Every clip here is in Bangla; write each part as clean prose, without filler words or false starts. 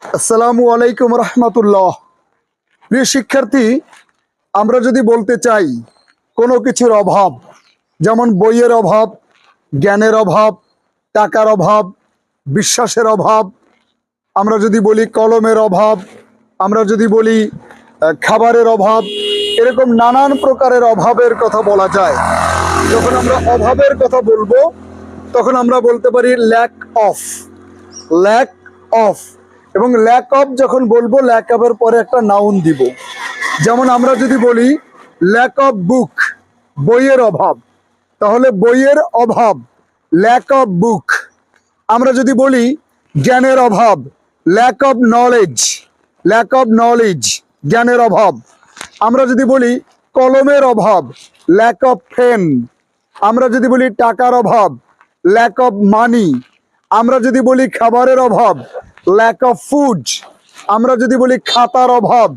আসসালামু আলাইকুম রহমতুল্লাহ। প্রিয় শিক্ষার্থী, আমরা যদি বলতে চাই কোনো কিছুর অভাব, যেমন বইয়ের অভাব, জ্ঞানের অভাব, টাকার অভাব, বিশ্বাসের অভাব, আমরা যদি বলি কলমের অভাব, আমরা যদি বলি খাবারের অভাব, এরকম নানান প্রকারের অভাবের কথা বলা যায়। যখন আমরা অভাবের কথা বলবো তখন আমরা বলতে পারি ল্যাক অফ, ল্যাক অফ। এবং ল্যাক অফ যখন বলবো, ল্যাক অফের পরে একটা নাউন দিব। যেমন আমরা যদি বলি ল্যাক অফ বুক, বইয়ের অভাব, তাহলে বইয়ের অভাব, ল্যাক অফ বুক। আমরা যদি বলি জ্ঞানের অভাব, lack of knowledge, lack of knowledge, জ্ঞানের অভাব। আমরা যদি বলি কলমের অভাব, ল্যাক অফ পেন। আমরা যদি বলি টাকার অভাব, ল্যাক অফ মানি। আমরা যদি বলি খাবারের অভাব, ল্যাক অফ ফুড। আমরা যদি বলি খাতার অভাব,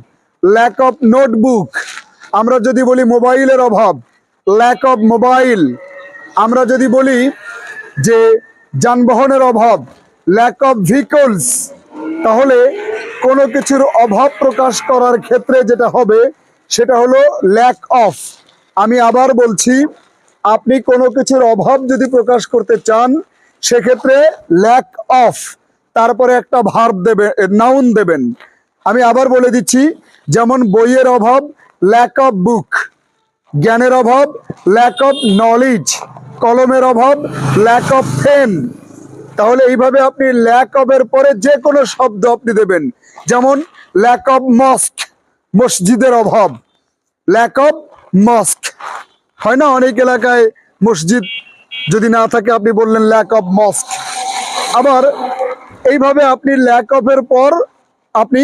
ল্যাক অফ নোটবুক। আমরা যদি বলি মোবাইলের অভাব, ল্যাক অফ মোবাইল। আমরা যদি বলি যে যানবাহনের অভাব, ল্যাক অফ ভেহিকলস। তাহলে কোনো কিছুর অভাব প্রকাশ করার ক্ষেত্রে যেটা হবে সেটা হলো ল্যাক অফ। আমি আবার বলছি, আপনি কোনো কিছুর অভাব যদি প্রকাশ করতে চান সেক্ষেত্রে ল্যাক অফ, তারপরে একটা ভার্ব দেবে, নাউন দেবেন। আমি আবার বলে দিচ্ছি, যেমন বইয়ের অভাব, ল্যাক অফ বুক। জ্ঞানের অভাব, ল্যাক অফ নলেজ। কলমের অভাব, ল্যাক অফ পেন। তাহলে এইভাবে আপনি ল্যাক অফ এর পরে যে কোনো শব্দ আপনি দেবেন। যেমন ল্যাক অফ মস্ক, মসজিদের অভাব, ল্যাক অফ মস্ক। হয় না, অনেক এলাকায় মসজিদ যদি না থাকে আপনি বললেন ল্যাক অফ মস্ক। আবার এইভাবে আপনি ল্যাক অফ এর পর আপনি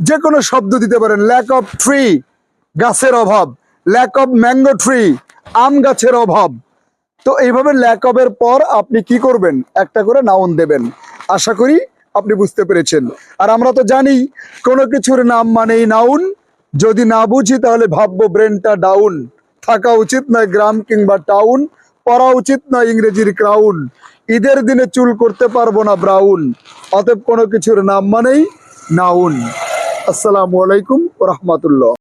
যে কোনো শব্দ দিতে পারেন। ল্যাক অফ ট্রি, গাছের অভাব, ল্যাক অফ ম্যাঙ্গো ট্রি, আম গাছের অভাব। তো এইভাবে ল্যাক অফ এর পর আপনি কি করবেন, একটা করে নাউন দেবেন। আশা করি আপনি বুঝতে পেরেছেন। আর আমরা তো জানি কোনো কিছুর নাম মানেই নাউন। যদি না বুঝি তাহলে ভাববো ব্রেনটা ডাউন। থাকা উচিত নয় গ্রাম কিংবা টাউন, পড়া উচিত নয় ইংরেজির ক্রাউন। ঈদের দিনে চুল করতে পারবো না ব্রাউন, অতএব কোনো কিছুর নাম মানেই নাউন। আসসালামু আলাইকুম ওয়া রাহমাতুল্লাহ।